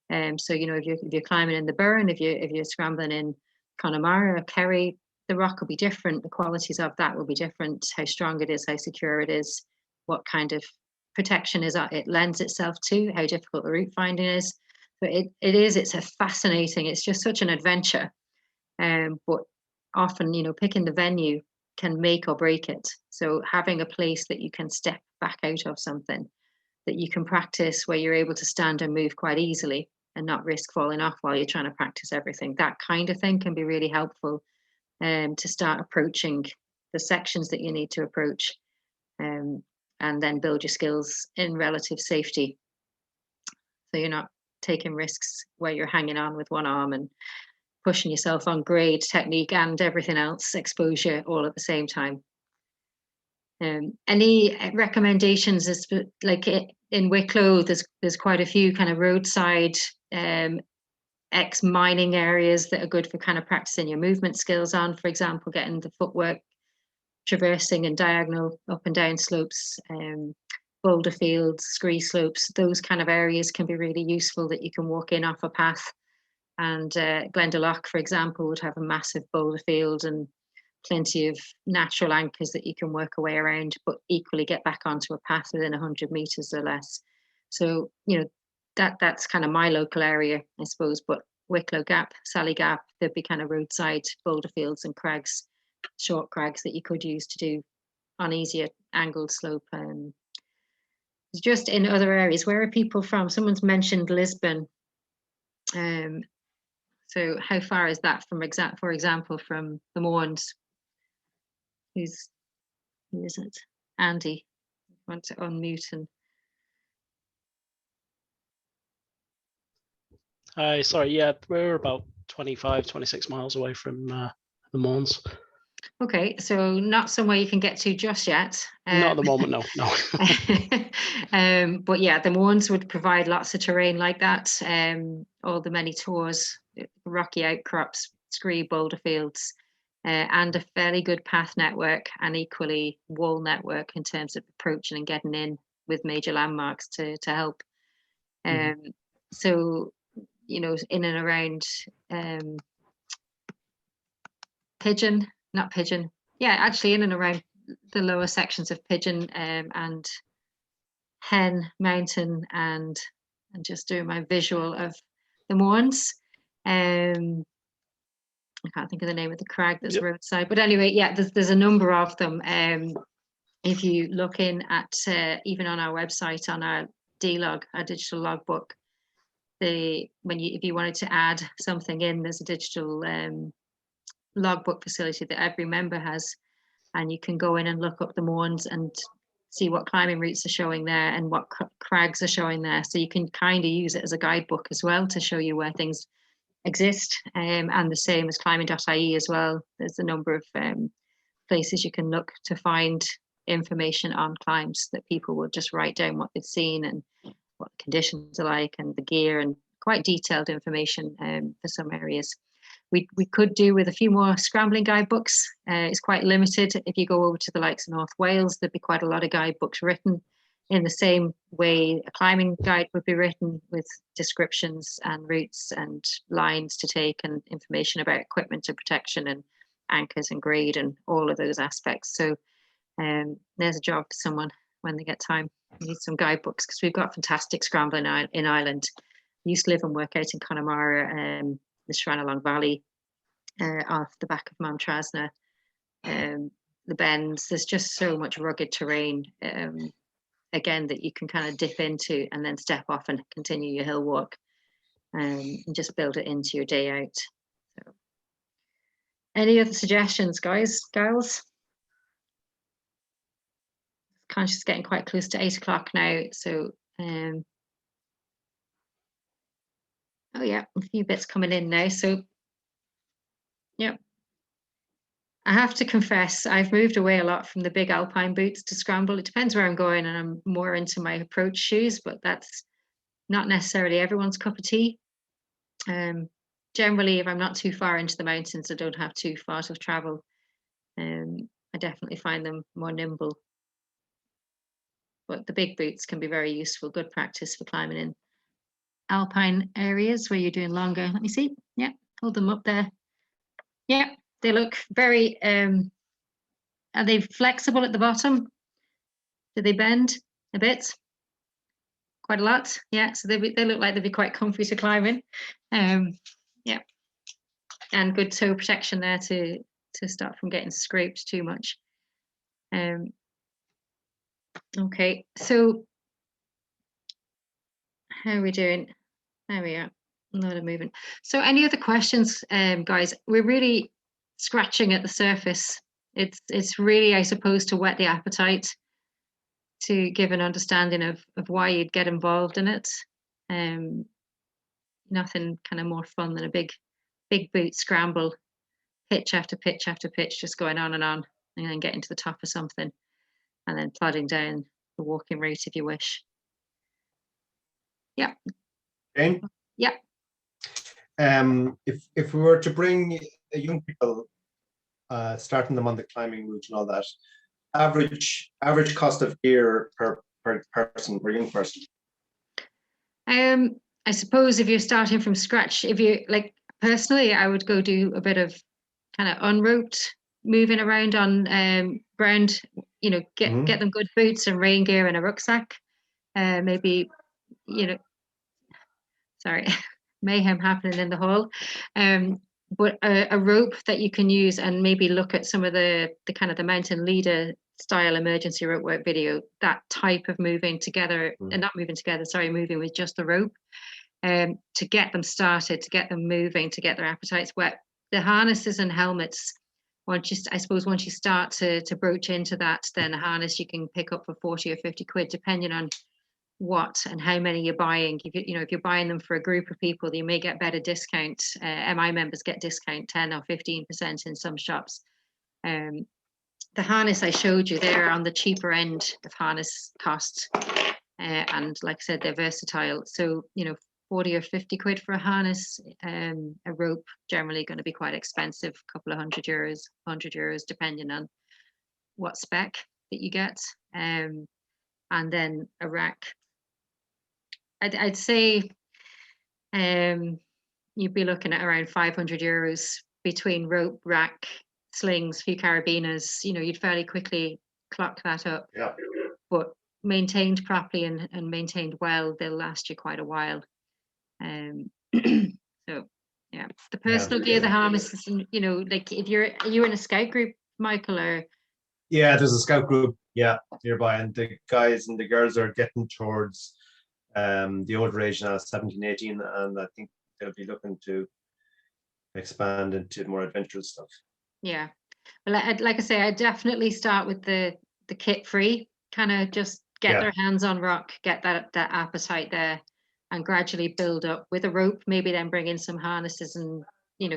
So, if you're climbing in the Burren, if you're scrambling in Connemara or Kerry, the rock will be different, the qualities of that will be different, how strong it is, how secure it is, what kind of protection it lends itself to, how difficult the route finding is. But it's a fascinating, it's just such an adventure. But often, picking the venue can make or break it. So having a place that you can step back out of something, that you can practice, where you're able to stand and move quite easily and not risk falling off while you're trying to practice everything, that kind of thing can be really helpful to start approaching the sections that you need to approach, and then build your skills in relative safety. So you're not taking risks where you're hanging on with one arm and pushing yourself on grade, technique, and everything else, exposure, all at the same time. Any recommendations? Is like in Wicklow, there's quite a few kind of roadside ex-mining areas that are good for kind of practicing your movement skills on, for example, getting the footwork, traversing and diagonal up and down slopes, boulder fields, scree slopes, those kind of areas can be really useful, that you can walk in off a path. And Glendalough, for example, would have a massive boulder field and plenty of natural anchors that you can work a way around, but equally get back onto a path within 100 meters or less. So, that's kind of my local area, I suppose. But Wicklow Gap, Sally Gap, there'd be kind of roadside boulder fields and crags, short crags that you could use to do on easier angled slope. Just in other areas, where are people from? Someone's mentioned Lisbon. So how far is that from, for example, from the Mournes? Who is it? Andy, I want to unmute and. Hi, sorry, yeah, we're about 25, 26 miles away from the Mournes. Okay, so not somewhere you can get to just yet. Not at the moment, no. But yeah, the Mournes would provide lots of terrain like that. All the many tours, rocky outcrops, scree boulder fields, and a fairly good path network, and equally wall network in terms of approaching and getting in with major landmarks to help. So, in and around Pigeon, not Pigeon. Yeah, actually in and around the lower sections of Pigeon and Hen Mountain, and just doing my visual of the Mournes. I can't think of the name of the crag that's roadside, but anyway, yeah, there's a number of them. If you look in at even on our website, on our D-log, our digital logbook, if you wanted to add something in, there's a digital logbook facility that every member has, and you can go in and look up the Mournes and see what climbing routes are showing there and what crags are showing there. So you can kind of use it as a guidebook as well to show you where things exist, and the same as climbing.ie as well. There's a number of places you can look to find information on climbs that people will just write down what they've seen and what the conditions are like and the gear, and quite detailed information for some areas. We could do with a few more scrambling guidebooks. It's quite limited. If you go over to the likes of North Wales, there'd be quite a lot of guidebooks written in the same way a climbing guide would be written, with descriptions and routes and lines to take and information about equipment and protection and anchors and grade and all of those aspects. So there's a job for someone when they get time. We need some guidebooks, because we've got fantastic scrambling in Ireland. I used to live and work out in Connemara, the Shranalong Valley, off the back of Mount Trasna, the bends. There's just so much rugged terrain again, that you can kind of dip into and then step off and continue your hill walk, and just build it into your day out. So, any other suggestions, guys, gals? Conscious getting quite close to 8 o'clock now, so oh yeah, a few bits coming in now. So yeah, I have to confess, I've moved away a lot from the big alpine boots to scramble. It depends where I'm going, and I'm more into my approach shoes, but that's not necessarily everyone's cup of tea. Generally, if I'm not too far into the mountains, I don't have too far to travel. I definitely find them more nimble. But the big boots can be very useful, good practice for climbing in alpine areas where you're doing longer. Let me see. Yeah, hold them up there. Yeah, they look very, are they flexible at the bottom? Do they bend a bit? Quite a lot. Yeah, so they look like they'd be quite comfy to climb in. Yeah, and good toe protection there to stop from getting scraped too much. Okay, so how are we doing? There we are. A lot of movement. So any other questions, guys? We're really scratching at the surface. It's really, I suppose, to whet the appetite, to give an understanding of why you'd get involved in it. Nothing kind of more fun than a big boot scramble, pitch after pitch after pitch, just going on, and then getting to the top of something, and then plodding down the walking route if you wish. Yeah. Jane? Yeah. If we were to bring young people, starting them on the climbing route and all that, average cost of gear per person, per young person? I suppose if you're starting from scratch, if you like, personally, I would go do a bit of kind of unroped moving around on ground, you know, get them good boots and rain gear and a rucksack. Maybe, you know, sorry, mayhem happening in the hall. But a rope that you can use, and maybe look at some of the kind of the mountain leader style emergency rope work video, that type of moving together, and not moving together, sorry, moving with just the rope, to get them started, to get them moving, to get their appetites wet. The harnesses and helmets, once you start to broach into that, then a harness you can pick up for 40 or 50 quid, depending on what and how many you're buying. If you're buying them for a group of people, you may get better discount. MI members get discount 10 or 15% in some shops. The harness I showed you, they're on the cheaper end of harness cost, and like I said, they're versatile. So 40 or 50 quid for a harness. A rope generally going to be quite expensive, a couple of €100 depending on what spec that you get. And then a rack, I'd say you'd be looking at around €500 between rope, rack, slings, few carabiners. You'd fairly quickly clock that up. Yeah. But maintained properly and maintained well, they'll last you quite a while. So yeah, the personal gear, the harnesses, and like if you're in a scout group, Michael, or yeah, there's a scout group nearby, and the guys and the girls are getting towards the older age now, 17, 18, and I think they'll be looking to expand into more adventurous stuff. Yeah, well, like I say, I definitely start with the kit free, kind of just get their hands on rock, get that appetite there, and gradually build up with a rope. Maybe then bring in some harnesses, and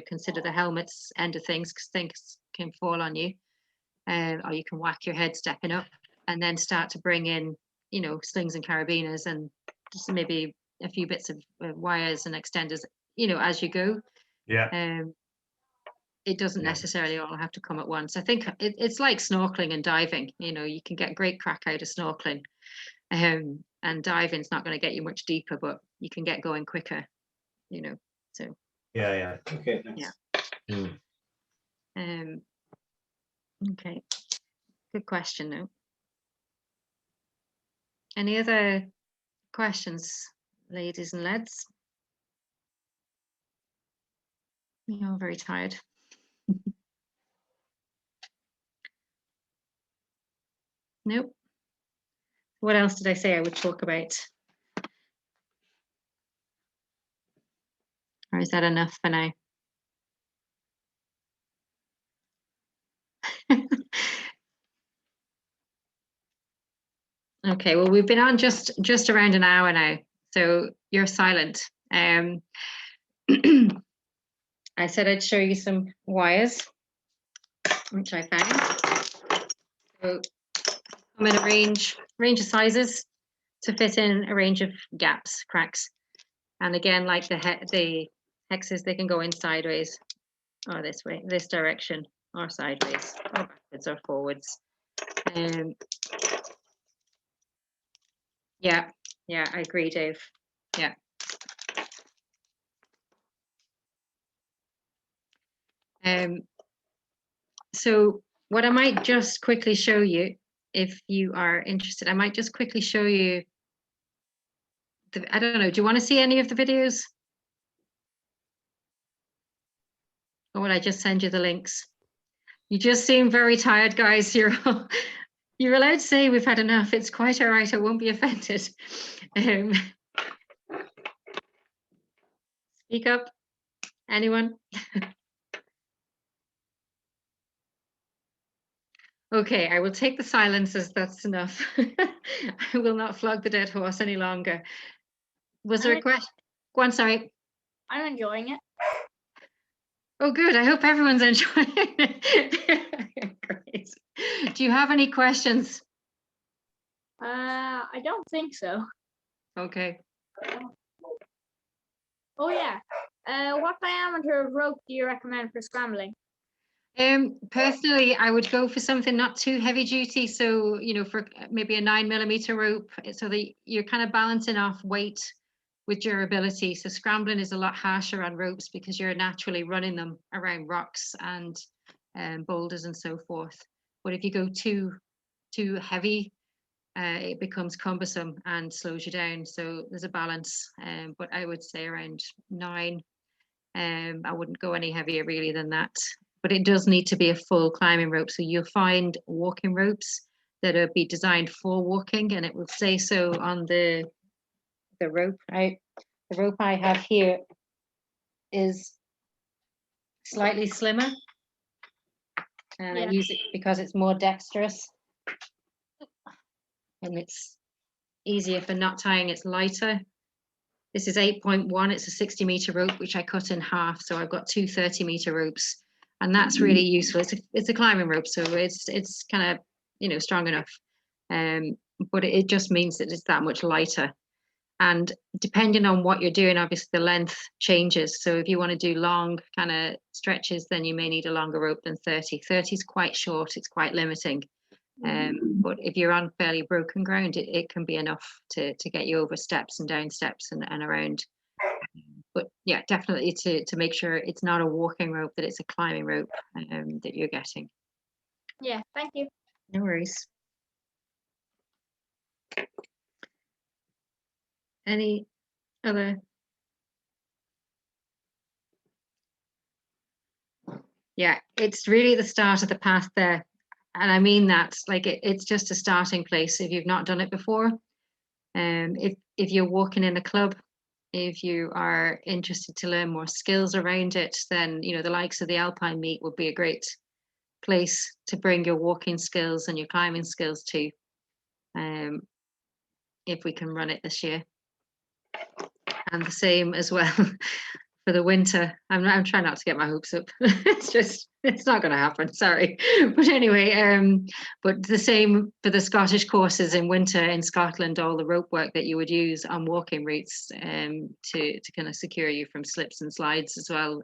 consider the helmets end of things, because things can fall on you, or you can whack your head stepping up, and then start to bring in slings and carabiners, and just maybe a few bits of wires and extenders as you go. It doesn't necessarily all have to come at once. I think it's like snorkeling and diving. You can get great crack out of snorkeling, and diving's not going to get you much deeper, but you can get going quicker. So Okay. Okay, good question. Though, any other questions, ladies and lads? You're all very tired. Nope. What else did I say I would talk about? Or is that enough for now? Okay, well, we've been on just around an hour now, so you're silent. I said I'd show you some wires, which I found. So I'm in a range of sizes to fit in a range of gaps, cracks. And again, like the hexes, they can go in sideways or this way, this direction, or sideways, or backwards or forwards. Yeah, I agree, Dave. Yeah. So what I might just quickly show you, if you are interested, I might just quickly show you. I don't know. Do you want to see any of the videos? Or would I just send you the links? You just seem very tired, guys. You're allowed to say we've had enough. It's quite all right. I won't be offended. Speak up. Anyone? Okay, I will take the silence as that's enough. I will not flog the dead horse any longer. Was there a question? Go on, sorry. I'm enjoying it. Oh, good. I hope everyone's enjoying it. Great. Do you have any questions? I don't think so. Okay. Oh yeah. What diameter of rope do you recommend for scrambling? Personally, I would go for something not too heavy duty. So, for maybe a 9mm rope, so that you're kind of balancing off weight with durability. So scrambling is a lot harsher on ropes because you're naturally running them around rocks and boulders and so forth. But if you go too heavy, it becomes cumbersome and slows you down. So there's a balance. But I would say around 9. I wouldn't go any heavier really than that. But it does need to be a full climbing rope. So you'll find walking ropes that are be designed for walking, and it will say so on the rope. The rope I have here is slightly slimmer, and I use it because it's more dexterous and it's easier for knot tying. It's lighter. This is 8.1. It's a 60-meter rope which I cut in half, so I've got two 30-meter ropes, and that's really useful. It's a climbing rope, so it's kind of strong enough, but it just means that it's that much lighter. And depending on what you're doing, obviously the length changes. So if you want to do long kind of stretches, then you may need a longer rope than 30. 30 is quite short, it's quite limiting. But if you're on fairly broken ground, it can be enough to get you over steps and down steps and around. But yeah, definitely to make sure it's not a walking rope, that it's a climbing rope that you're getting. Yeah, thank you. No worries. Any other? Yeah, it's really the start of the path there. And I mean that, like it's just a starting place if you've not done it before. If you're walking in a club, if you are interested to learn more skills around it, then the likes of the Alpine Meet would be a great place to bring your walking skills and your climbing skills to. If we can run it this year. And the same as well for the winter. I'm trying not to get my hopes up. it's not going to happen. Sorry, but anyway, but the same for the Scottish courses in winter in Scotland. All the rope work that you would use on walking routes to kind of secure you from slips and slides as well.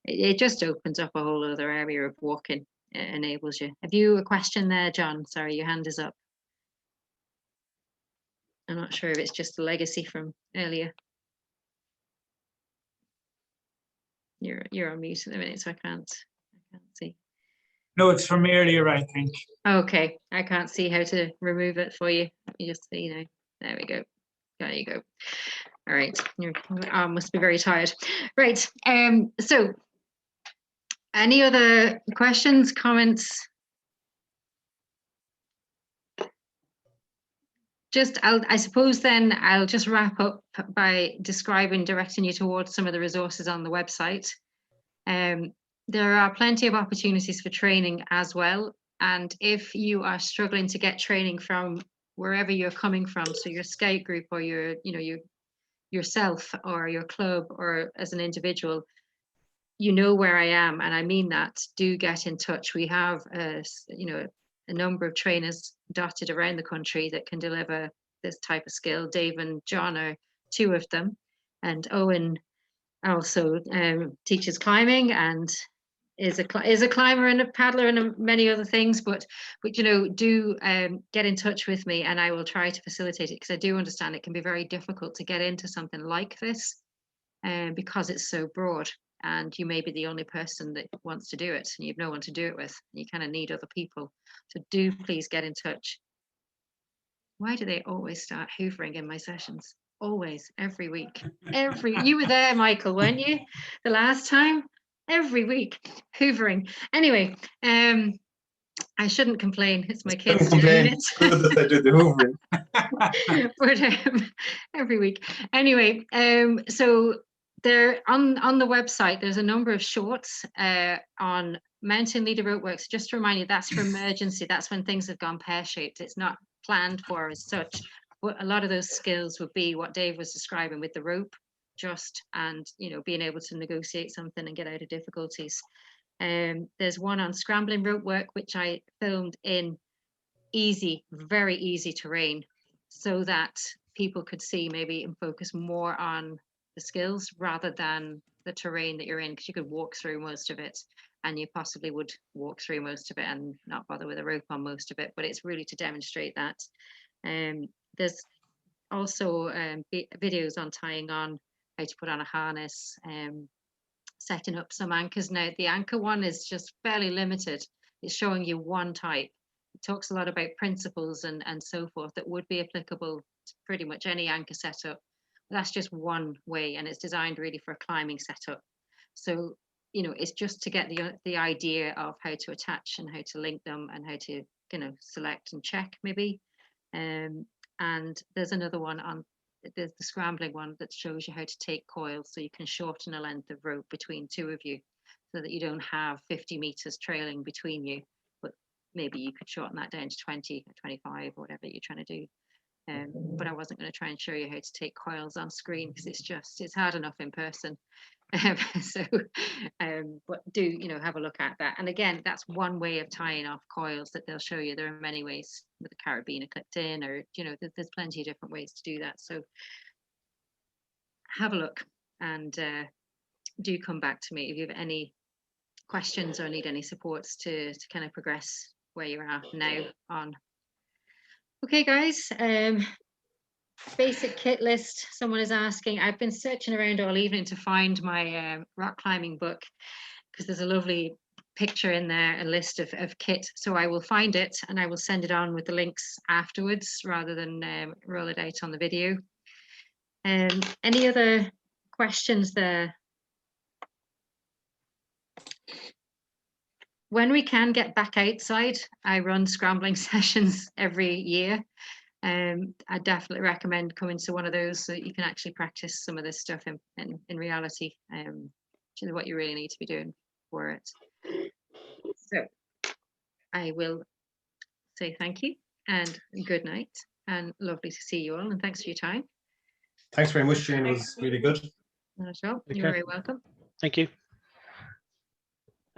It just opens up a whole other area of walking. It enables you. Have you a question there, John? Sorry, your hand is up. I'm not sure if it's just a legacy from earlier. You're on mute at the minute, so I can't see. No, it's from earlier, I think. Okay, I can't see how to remove it for you. Let me just see now. There we go. There you go. All right, your arm must be very tired. Right. So, any other questions, comments? I suppose then I'll just wrap up by directing you towards some of the resources on the website. There are plenty of opportunities for training as well. And if you are struggling to get training from wherever you're coming from, so your scout group or yourself or your club or as an individual, you know where I am, and I mean that. Do get in touch. We have a number of trainers dotted around the country that can deliver this type of skill. Dave and John are two of them, and Owen also teaches climbing and is a climber and a paddler and many other things. But do get in touch with me, and I will try to facilitate it, because I do understand it can be very difficult to get into something like this, because it's so broad. And you may be the only person that wants to do it, and you've no one to do it with. You kind of need other people. So do please get in touch. Why do they always start hoovering in my sessions? Always, every week. You were there, Michael, weren't you? The last time? Every week, hoovering. Anyway, I shouldn't complain. It's my kids doing it. It's good that they do the hoovering. But every week. Anyway, so there on the website, there's a number of shorts on mountain leader rope works. Just to remind you, that's for emergency. That's when things have gone pear-shaped. It's not planned for as such. But a lot of those skills would be what Dave was describing with the rope, and being able to negotiate something and get out of difficulties. There's one on scrambling rope work, which I filmed in very easy terrain, so that people could see maybe and focus more on the skills rather than the terrain that you're in, because you could walk through most of it, and you possibly would walk through most of it and not bother with a rope on most of it, but it's really to demonstrate that. There's also videos on tying on, how to put on a harness, setting up some anchors. Now the anchor one is just fairly limited. It's showing you one type. It talks a lot about principles and so forth that would be applicable to pretty much any anchor setup. That's just one way, and it's designed really for a climbing setup. So it's just to get the idea of how to attach and how to link them and how to select and check maybe. And there's another one on the scrambling one that shows you how to take coils, so you can shorten a length of rope between two of you, so that you don't have 50 meters trailing between you, but maybe you could shorten that down to 20 or 25 or whatever you're trying to do. But I wasn't going to try and show you how to take coils on screen, because it's hard enough in person. But do have a look at that. And again, that's one way of tying off coils that they'll show you. There are many ways with the carabiner clipped in, or there's plenty of different ways to do that. So have a look, and do come back to me if you have any questions or need any supports to kind of progress where you're at now on. Okay, guys. Basic kit list. Someone is asking. I've been searching around all evening to find my rock climbing book, because there's a lovely picture in there, a list of kit. So I will find it and I will send it on with the links afterwards, rather than roll it out on the video. Any other questions there? When we can get back outside, I run scrambling sessions every year. I definitely recommend coming to one of those, so that you can actually practice some of this stuff in reality, which is what you really need to be doing for it. So I will say thank you and good night, and lovely to see you all, and thanks for your time. Thanks very much, Jane. It was really good. Not at all. You're very welcome. Thank you.